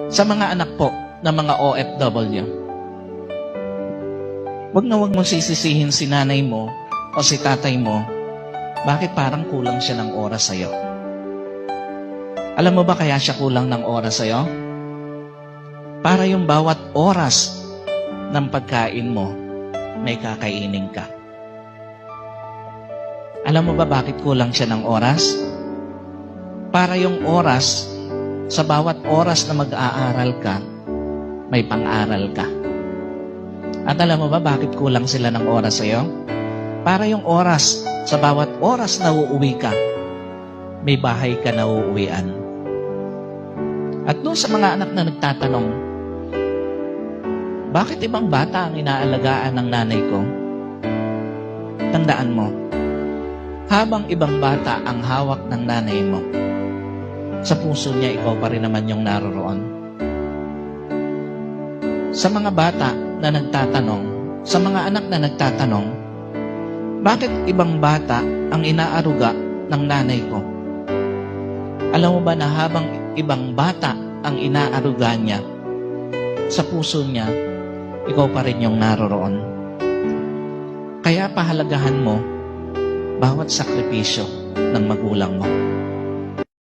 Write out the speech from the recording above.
Sa mga anak po ng mga OFW, wag mong sisisihin si nanay mo o si tatay mo, bakit parang kulang siya ng oras sa'yo? Alam mo ba kaya siya kulang ng oras sa'yo? Para yung bawat oras ng pagkain mo, may kakainin ka. Alam mo ba bakit kulang siya ng oras? Para yung oras, sa bawat oras na mag-aaral ka, may pang-aral ka. At alam mo ba bakit kulang sila ng oras sa'yo? Para yung oras, sa bawat oras na uuwi ka, may bahay ka na uuwian. At doon sa mga anak na nagtatanong, bakit ibang bata ang inaalagaan ng nanay ko? Tandaan mo, habang ibang bata ang hawak ng nanay mo, sa puso niya, ikaw pa rin naman yung naroroon. Sa mga bata na nagtatanong, sa mga anak na nagtatanong, bakit ibang bata ang inaaruga ng nanay ko? Alam mo ba na habang ibang bata ang inaaruga niya, sa puso niya, ikaw pa rin yung naroroon. Kaya pahalagahan mo bawat sakripisyo ng magulang mo.